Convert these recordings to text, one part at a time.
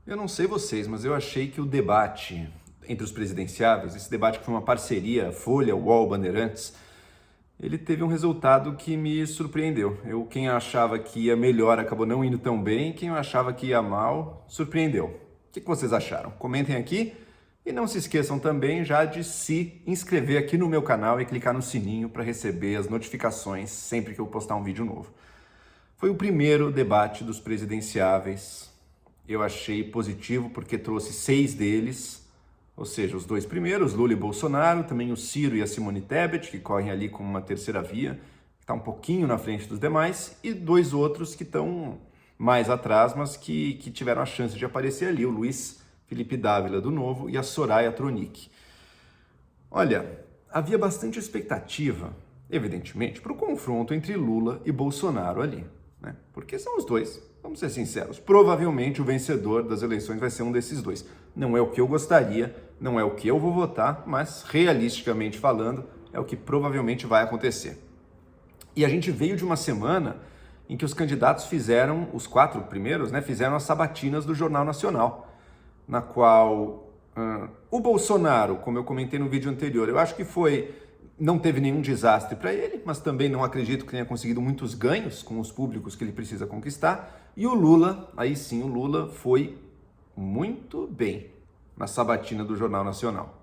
Eu não sei vocês, mas eu achei que o debate entre os presidenciáveis, esse debate que foi uma parceria, Folha, UOL, Bandeirantes, ele teve um resultado que me surpreendeu. Quem achava que ia melhor acabou não indo tão bem, quem eu achava que ia mal, surpreendeu. O que vocês acharam? Comentem aqui e não se esqueçam também já de se inscrever aqui no meu canal e clicar no sininho para receber as notificações sempre que eu postar um vídeo novo. Foi o primeiro debate dos presidenciáveis. Eu achei positivo porque trouxe 6 deles, ou seja, os 2 primeiros, Lula e Bolsonaro, também o Ciro e a Simone Tebet, que correm ali como uma terceira via, que está um pouquinho na frente dos demais, e 2 outros que estão mais atrás, mas que tiveram a chance de aparecer ali, o Luiz Felipe Dávila do Novo e a Soraya Tronic. Olha, havia bastante expectativa, evidentemente, para o confronto entre Lula e Bolsonaro ali, né? Porque são os dois, vamos ser sinceros, provavelmente o vencedor das eleições vai ser um desses dois. Não é o que eu gostaria, não é o que eu vou votar, mas realisticamente falando, é o que provavelmente vai acontecer. E a gente veio de uma semana em que os candidatos fizeram, os 4 primeiros, né, fizeram as sabatinas do Jornal Nacional, na qual o Bolsonaro, como eu comentei no vídeo anterior, eu acho que não teve nenhum desastre para ele, mas também não acredito que tenha conseguido muitos ganhos com os públicos que ele precisa conquistar. E o Lula, aí sim, o Lula foi muito bem na sabatina do Jornal Nacional.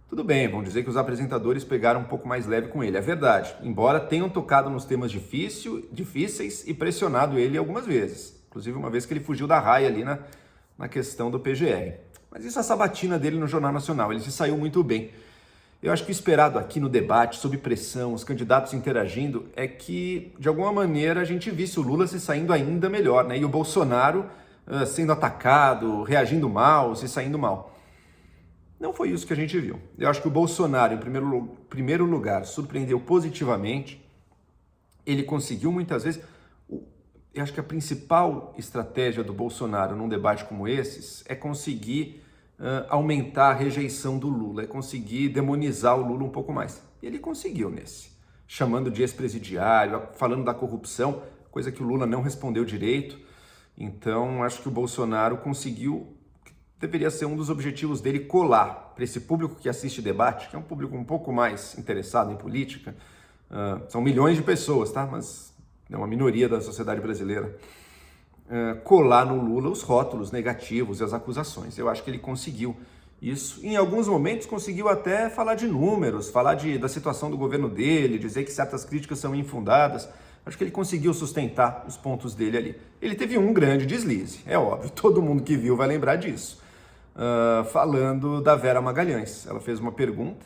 Tudo bem, vão dizer que os apresentadores pegaram um pouco mais leve com ele, é verdade, embora tenham tocado nos temas difíceis e pressionado ele algumas vezes, inclusive uma vez que ele fugiu da raia ali na questão do PGR. Mas isso é a sabatina dele no Jornal Nacional, ele se saiu muito bem. Eu acho que o esperado aqui no debate, sob pressão, os candidatos interagindo, é que, de alguma maneira, a gente visse o Lula se saindo ainda melhor, né? E o Bolsonaro sendo atacado, reagindo mal, se saindo mal. Não foi isso que a gente viu. Eu acho que o Bolsonaro, em primeiro lugar, surpreendeu positivamente. Ele conseguiu muitas vezes... Eu acho que a principal estratégia do Bolsonaro num debate como esses é conseguir aumentar a rejeição do Lula, é conseguir demonizar o Lula um pouco mais. E ele conseguiu nesse, chamando de ex-presidiário, falando da corrupção, coisa que o Lula não respondeu direito. Então, acho que o Bolsonaro conseguiu, deveria ser um dos objetivos dele, colar para esse público que assiste debate, que é um público um pouco mais interessado em política. São milhões de pessoas, tá? Mas é uma minoria da sociedade brasileira. Colar no Lula os rótulos negativos e as acusações. Eu acho que ele conseguiu isso. Em alguns momentos conseguiu até falar de números, falar da situação do governo dele, dizer que certas críticas são infundadas. Acho que ele conseguiu sustentar os pontos dele ali. Ele teve um grande deslize, é óbvio, todo mundo que viu vai lembrar disso. Falando da Vera Magalhães. Ela fez uma pergunta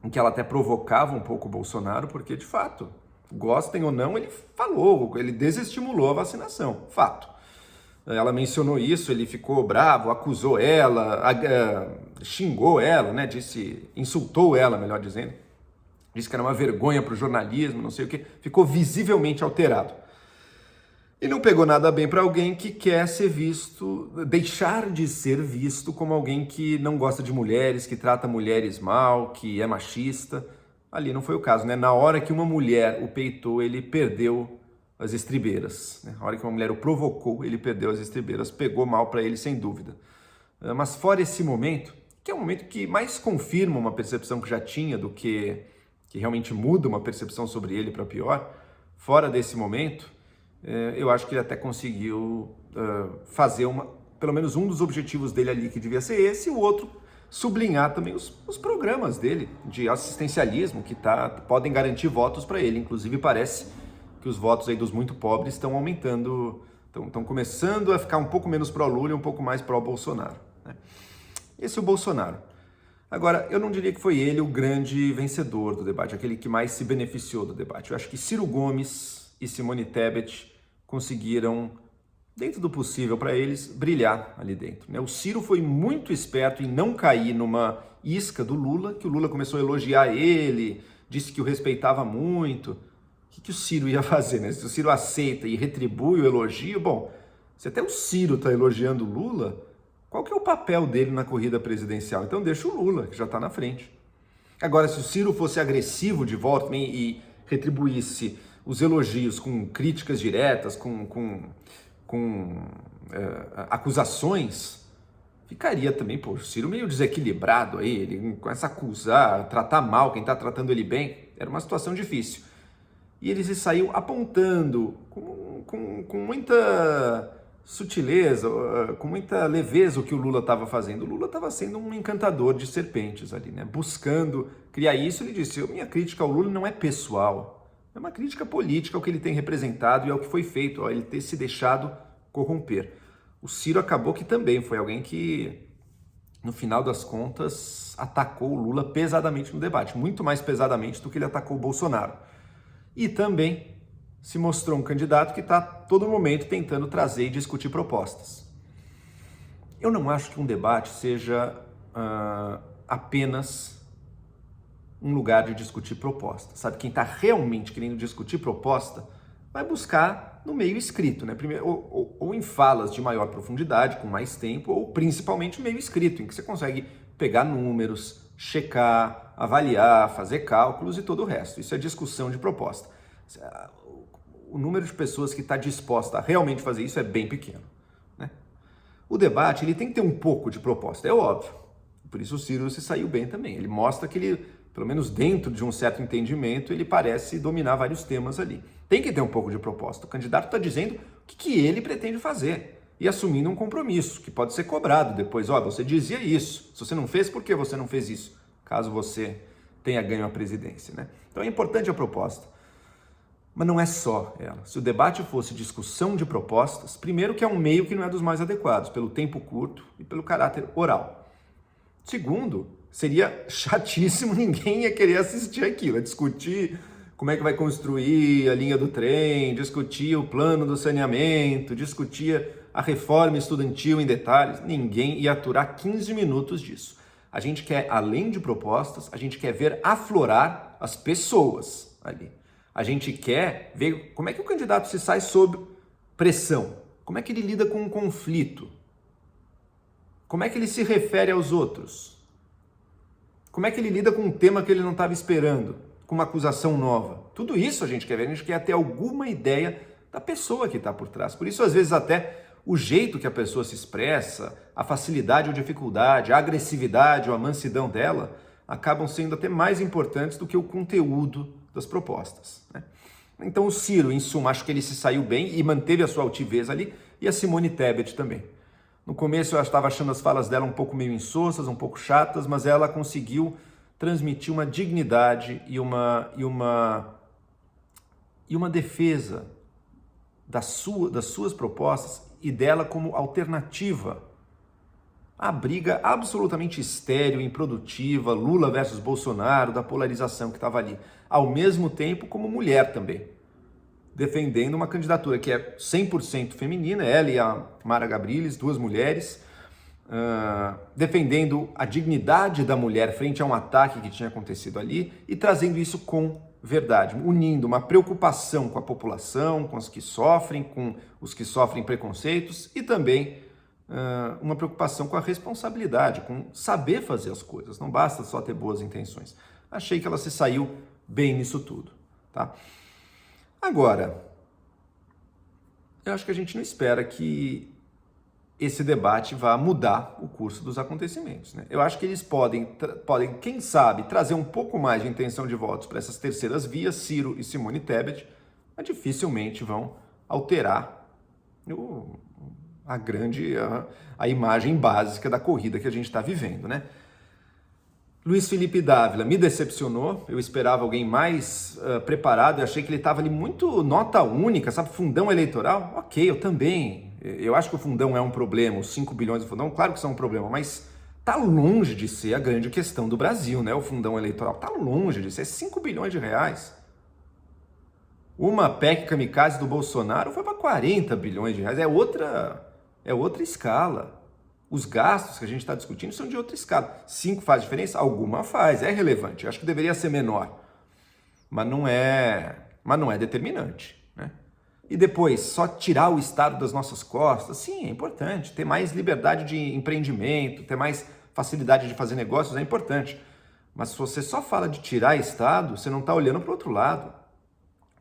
em que ela até provocava um pouco o Bolsonaro, porque de fato, gostem ou não, ele falou, ele desestimulou a vacinação, fato. Ela mencionou isso, ele ficou bravo, acusou ela, xingou ela, né? Insultou ela, melhor dizendo. Disse que era uma vergonha para o jornalismo, não sei o quê. Ficou visivelmente alterado. E não pegou nada bem para alguém que quer ser visto, deixar de ser visto como alguém que não gosta de mulheres, que trata mulheres mal, que é machista. Ali não foi o caso, né? Na hora que uma mulher o peitou, ele perdeu as estribeiras. Né? Na hora que uma mulher o provocou, ele perdeu as estribeiras. Pegou mal para ele, sem dúvida. Mas fora esse momento, que é um momento que mais confirma uma percepção que já tinha do que realmente muda uma percepção sobre ele para pior, fora desse momento, eu acho que ele até conseguiu fazer pelo menos um dos objetivos dele ali, que devia ser esse, e o outro, sublinhar também os programas dele de assistencialismo que podem garantir votos para ele. Inclusive parece que os votos aí dos muito pobres estão aumentando, estão começando a ficar um pouco menos pró-Lula e um pouco mais pró-Bolsonaro. Né? Esse é o Bolsonaro. Agora, eu não diria que foi ele o grande vencedor do debate, aquele que mais se beneficiou do debate. Eu acho que Ciro Gomes e Simone Tebet conseguiram, dentro do possível para eles, brilhar ali dentro. Né? O Ciro foi muito esperto em não cair numa isca do Lula, que o Lula começou a elogiar ele, disse que o respeitava muito. O que o Ciro ia fazer? Né? Se o Ciro aceita e retribui o elogio, bom, se até o Ciro está elogiando o Lula, qual que é o papel dele na corrida presidencial? Então deixa o Lula, que já está na frente. Agora, se o Ciro fosse agressivo de volta e retribuísse os elogios com críticas diretas, com acusações, ficaria também, o Ciro meio desequilibrado aí, ele começa a acusar, tratar mal quem está tratando ele bem, era uma situação difícil. E ele se saiu apontando com muita sutileza, com muita leveza o que o Lula estava fazendo. O Lula estava sendo um encantador de serpentes ali, né? Buscando criar isso. Ele disse, minha crítica ao Lula não é pessoal, é uma crítica política ao que ele tem representado e ao que foi feito, ao ele ter se deixado corromper. O Ciro acabou que também foi alguém que, no final das contas, atacou o Lula pesadamente no debate, muito mais pesadamente do que ele atacou o Bolsonaro. E também se mostrou um candidato que está todo momento tentando trazer e discutir propostas. Eu não acho que um debate seja apenas um lugar de discutir propostas. Sabe, quem está realmente querendo discutir proposta vai buscar no meio escrito, né? Primeiro, ou em falas de maior profundidade, com mais tempo, ou principalmente meio escrito, em que você consegue pegar números, checar, avaliar, fazer cálculos e todo o resto. Isso é discussão de proposta. O número de pessoas que está disposta a realmente fazer isso é bem pequeno, né? O debate ele tem que ter um pouco de proposta, é óbvio. Por isso o Ciro se saiu bem também. Ele mostra que ele, pelo menos dentro de um certo entendimento, ele parece dominar vários temas ali. Tem que ter um pouco de proposta. O candidato está dizendo o que ele pretende fazer e assumindo um compromisso que pode ser cobrado depois. Você dizia isso. Se você não fez, por que você não fez isso? Caso você tenha ganho a presidência, né? Então é importante a proposta. Mas não é só ela. Se o debate fosse discussão de propostas, primeiro que é um meio que não é dos mais adequados, pelo tempo curto e pelo caráter oral. Segundo, seria chatíssimo, ninguém ia querer assistir aquilo, discutir como é que vai construir a linha do trem, discutir o plano do saneamento, discutir a reforma estudantil em detalhes. Ninguém ia aturar 15 minutos disso. A gente quer, além de propostas, a gente quer ver aflorar as pessoas ali. A gente quer ver como é que o candidato se sai sob pressão, como é que ele lida com um conflito, como é que ele se refere aos outros, como é que ele lida com um tema que ele não estava esperando, com uma acusação nova. Tudo isso a gente quer ver, a gente quer ter alguma ideia da pessoa que está por trás. Por isso, às vezes, até o jeito que a pessoa se expressa, a facilidade ou dificuldade, a agressividade ou a mansidão dela, acabam sendo até mais importantes do que o conteúdo das propostas, né? Então o Ciro, em suma, acho que ele se saiu bem e manteve a sua altivez ali, e a Simone Tebet também. No começo eu estava achando as falas dela um pouco meio insossas, um pouco chatas, mas ela conseguiu transmitir uma dignidade e uma defesa das suas propostas e dela como alternativa à briga absolutamente estéril, improdutiva, Lula versus Bolsonaro, da polarização que estava ali. Ao mesmo tempo, como mulher também, defendendo uma candidatura que é 100% feminina, ela e a Mara Gabrilles, duas mulheres, defendendo a dignidade da mulher frente a um ataque que tinha acontecido ali e trazendo isso com verdade, unindo uma preocupação com a população, com os que sofrem preconceitos e também uma preocupação com a responsabilidade, com saber fazer as coisas, não basta só ter boas intenções. Achei que ela se saiu bem nisso tudo, tá? Agora, eu acho que a gente não espera que esse debate vá mudar o curso dos acontecimentos, né? Eu acho que eles podem, quem sabe, trazer um pouco mais de intenção de votos para essas terceiras vias, Ciro e Simone Tebet, mas dificilmente vão alterar a imagem básica da corrida que a gente está vivendo, né? Luiz Felipe Dávila me decepcionou, eu esperava alguém mais preparado, eu achei que ele estava ali muito nota única, sabe, fundão eleitoral. Ok, eu também, eu acho que o fundão é um problema, os 5 bilhões do fundão, claro que são um problema, mas está longe de ser a grande questão do Brasil, né? O fundão eleitoral está longe de ser 5 bilhões de reais. Uma PEC kamikaze do Bolsonaro foi para 40 bilhões de reais, é outra escala. Os gastos que a gente está discutindo são de outra escala. 5 faz diferença? Alguma faz, é relevante. Eu acho que deveria ser menor, mas não é determinante, né? E depois, só tirar o Estado das nossas costas, sim, é importante. Ter mais liberdade de empreendimento, ter mais facilidade de fazer negócios é importante. Mas se você só fala de tirar Estado, você não está olhando para o outro lado.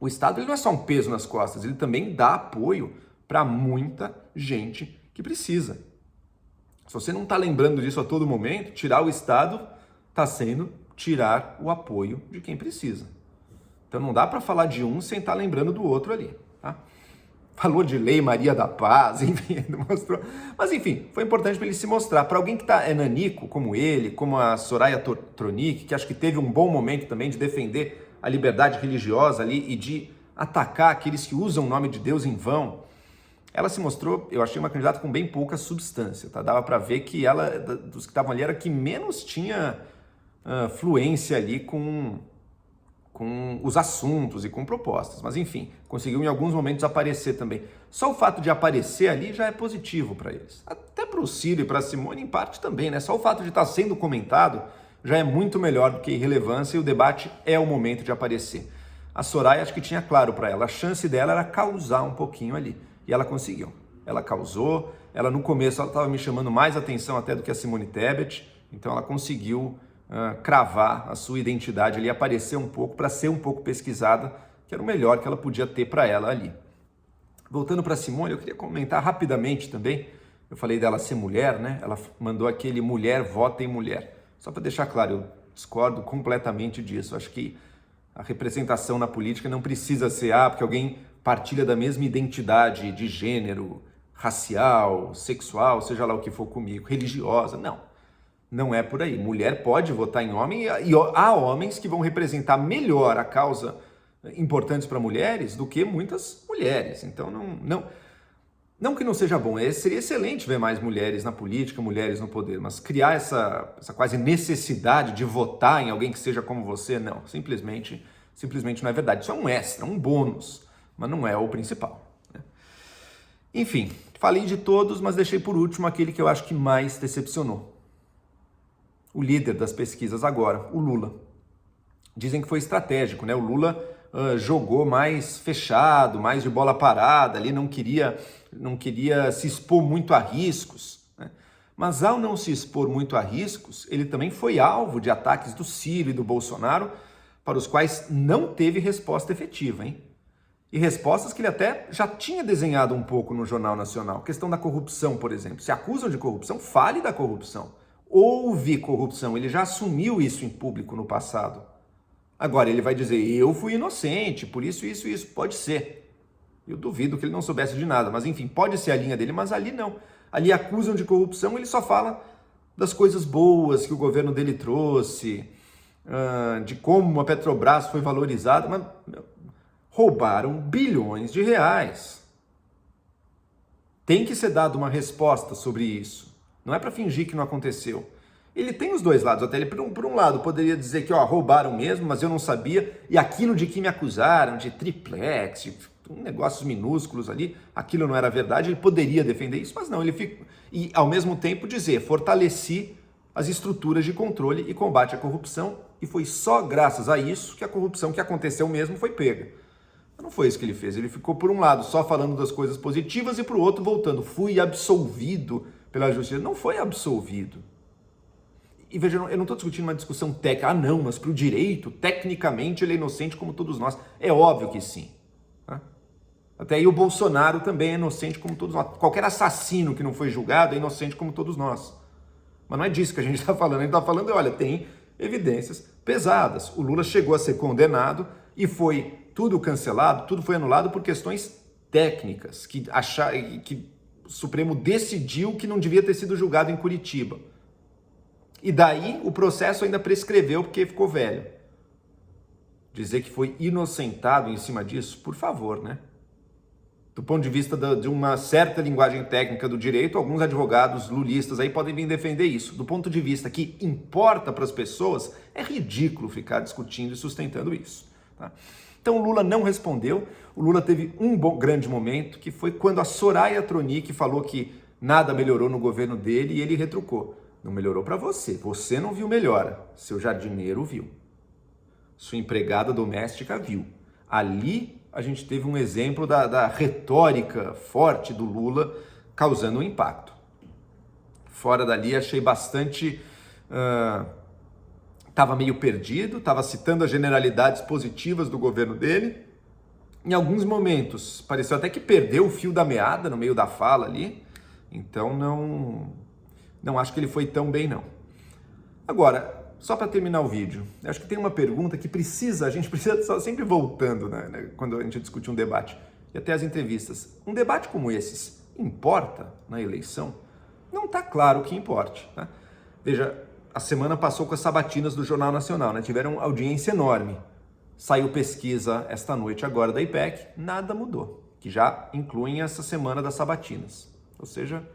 O Estado ele não é só um peso nas costas, ele também dá apoio para muita gente que precisa. Se você não está lembrando disso a todo momento, tirar o Estado está sendo tirar o apoio de quem precisa. Então não dá para falar de um sem estar lembrando do outro ali, tá? Falou de Lei Maria da Paz, enfim, mostrou. Mas enfim, foi importante para ele se mostrar. Para alguém que é nanico, como ele, como a Soraya Tronic, que acho que teve um bom momento também de defender a liberdade religiosa ali e de atacar aqueles que usam o nome de Deus em vão, ela se mostrou, eu achei, uma candidata com bem pouca substância, tá? Dava para ver que ela, dos que estavam ali, era que menos tinha fluência ali com os assuntos e com propostas, mas enfim, conseguiu em alguns momentos aparecer também. Só o fato de aparecer ali já é positivo para eles. Até para o Ciro e para a Simone, em parte também, né? Só o fato de estar sendo comentado já é muito melhor do que irrelevância, e o debate é o momento de aparecer. A Soraya, acho que tinha claro para ela, a chance dela era causar um pouquinho ali, e ela conseguiu. Ela causou, ela no começo ela estava me chamando mais atenção até do que a Simone Tebet, então ela conseguiu cravar a sua identidade ali, aparecer um pouco, para ser um pouco pesquisada, que era o melhor que ela podia ter para ela ali. Voltando para Simone, eu queria comentar rapidamente também, eu falei dela ser mulher, né? Ela mandou aquele mulher vota em mulher. Só para deixar claro, eu discordo completamente disso. Acho que a representação na política não precisa ser porque alguém partilha da mesma identidade de gênero, racial, sexual, seja lá o que for comigo, religiosa, não. Não é por aí. Mulher pode votar em homem e há homens que vão representar melhor a causa importantes para mulheres do que muitas mulheres. Então, não que não seja bom, seria excelente ver mais mulheres na política, mulheres no poder, mas criar essa quase necessidade de votar em alguém que seja como você, não. Simplesmente não é verdade. Isso é um extra, um bônus, mas não é o principal, né? Enfim, falei de todos, mas deixei por último aquele que eu acho que mais decepcionou. O líder das pesquisas agora, o Lula. Dizem que foi estratégico, né? O Lula jogou mais fechado, mais de bola parada, ali não queria se expor muito a riscos, né? Mas ao não se expor muito a riscos, ele também foi alvo de ataques do Ciro e do Bolsonaro, para os quais não teve resposta efetiva, hein? E respostas que ele até já tinha desenhado um pouco no Jornal Nacional. Questão da corrupção, por exemplo. Se acusam de corrupção, fale da corrupção. Houve corrupção, ele já assumiu isso em público no passado. Agora ele vai dizer, eu fui inocente, por isso, pode ser. Eu duvido que ele não soubesse de nada, mas enfim, pode ser a linha dele, mas ali não. Ali acusam de corrupção, ele só fala das coisas boas que o governo dele trouxe, de como a Petrobras foi valorizada, mas roubaram bilhões de reais. Tem que ser dada uma resposta sobre isso. Não é para fingir que não aconteceu. Ele tem os dois lados, até ele por um lado poderia dizer que roubaram mesmo, mas eu não sabia, e aquilo de que me acusaram, de triplex, de negócios minúsculos ali, aquilo não era verdade, ele poderia defender isso, mas não, ele fica... E ao mesmo tempo dizer, fortaleci as estruturas de controle e combate à corrupção, e foi só graças a isso que a corrupção que aconteceu mesmo foi pega. Mas não foi isso que ele fez, ele ficou por um lado só falando das coisas positivas e por outro voltando, fui absolvido pela justiça. Não foi absolvido. E veja, eu não estou discutindo uma discussão técnica. Não, mas para o direito, tecnicamente ele é inocente como todos nós. É óbvio que sim. Tá? Até aí o Bolsonaro também é inocente como todos nós. Qualquer assassino que não foi julgado é inocente como todos nós. Mas não é disso que a gente está falando. A gente está falando, olha, tem evidências pesadas. O Lula chegou a ser condenado e foi tudo cancelado, tudo foi anulado por questões técnicas, que o Supremo decidiu que não devia ter sido julgado em Curitiba. E daí o processo ainda prescreveu porque ficou velho. Dizer que foi inocentado em cima disso, por favor, né? Do ponto de vista de uma certa linguagem técnica do direito, alguns advogados lulistas aí podem vir defender isso. Do ponto de vista que importa para as pessoas, é ridículo ficar discutindo e sustentando isso, tá? Então o Lula não respondeu, o Lula teve um grande momento, que foi quando a Soraya Tronic falou que nada melhorou no governo dele e ele retrucou. Não melhorou para você não viu melhora, seu jardineiro viu, sua empregada doméstica viu. Ali a gente teve um exemplo da retórica forte do Lula causando um impacto. Fora dali achei bastante... Estava meio perdido, estava citando as generalidades positivas do governo dele, Em alguns momentos, pareceu até que perdeu o fio da meada no meio da fala ali, então não acho que ele foi tão bem, não. Agora, só para terminar o vídeo, eu acho que tem uma pergunta que a gente precisa estar sempre voltando, né, quando a gente discute um debate, e até as entrevistas. Um debate como esses importa na eleição? Não está claro que importe, né? Veja, a semana passou com as sabatinas do Jornal Nacional, né? Tiveram audiência enorme. Saiu pesquisa esta noite agora da IPEC, nada mudou, que já incluem essa semana das sabatinas. Ou seja,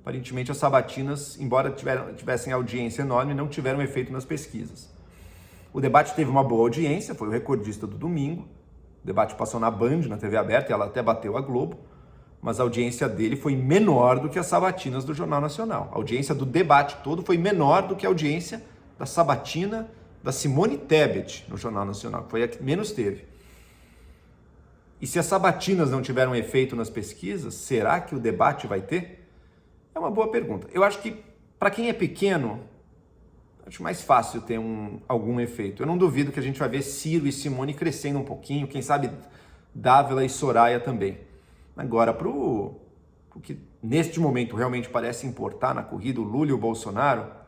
aparentemente as sabatinas, embora tivessem audiência enorme, não tiveram efeito nas pesquisas. O debate teve uma boa audiência, foi o recordista do domingo. O debate passou na Band, na TV aberta, e ela até bateu a Globo, mas a audiência dele foi menor do que as sabatinas do Jornal Nacional. A audiência do debate todo foi menor do que a audiência da sabatina da Simone Tebet no Jornal Nacional, que foi a que menos teve. E se as sabatinas não tiveram efeito nas pesquisas, será que o debate vai ter? É uma boa pergunta. Eu acho que, para quem é pequeno, acho mais fácil ter algum efeito. Eu não duvido que a gente vai ver Ciro e Simone crescendo um pouquinho, quem sabe Dávila e Soraya também. Agora, para o que neste momento realmente parece importar na corrida, o Lula e o Bolsonaro,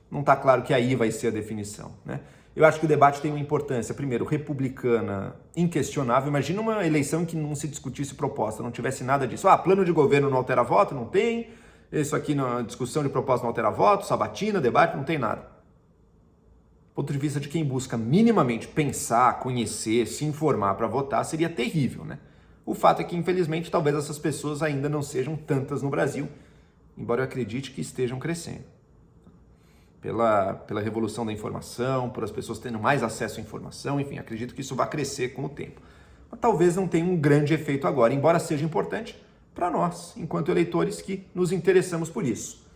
não está claro que aí vai ser a definição, né? Eu acho que o debate tem uma importância, primeiro, republicana inquestionável. Imagina uma eleição em que não se discutisse proposta, não tivesse nada disso. Plano de governo não altera voto? Não tem. Isso aqui na discussão de proposta não altera voto, sabatina, debate, não tem nada. Do ponto de vista de quem busca minimamente pensar, conhecer, se informar para votar, seria terrível, né? O fato é que, infelizmente, talvez essas pessoas ainda não sejam tantas no Brasil, embora eu acredite que estejam crescendo. Pela revolução da informação, por as pessoas tendo mais acesso à informação, enfim, acredito que isso vai crescer com o tempo. Mas talvez não tenha um grande efeito agora, embora seja importante para nós, enquanto eleitores que nos interessamos por isso.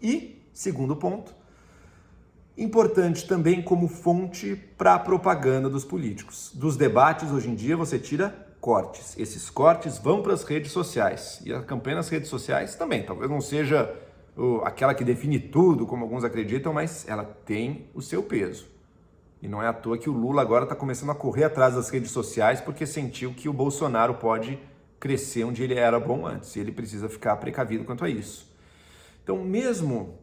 E, segundo ponto, importante também como fonte para a propaganda dos políticos. Dos debates, hoje em dia, você tira cortes. Esses cortes vão para as redes sociais. E a campanha nas redes sociais também, talvez não seja aquela que define tudo, como alguns acreditam, mas ela tem o seu peso. E não é à toa que o Lula agora está começando a correr atrás das redes sociais porque sentiu que o Bolsonaro pode crescer onde ele era bom antes. E ele precisa ficar precavido quanto a isso. Então, mesmo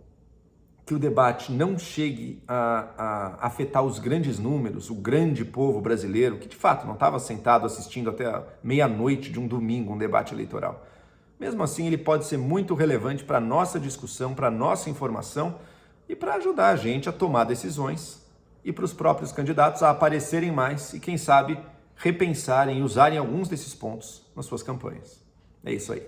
que o debate não chegue a afetar os grandes números, o grande povo brasileiro, que de fato não estava sentado assistindo até a meia-noite de um domingo um debate eleitoral, mesmo assim, ele pode ser muito relevante para a nossa discussão, para a nossa informação e para ajudar a gente a tomar decisões e para os próprios candidatos a aparecerem mais e, quem sabe, repensarem e usarem alguns desses pontos nas suas campanhas. É isso aí.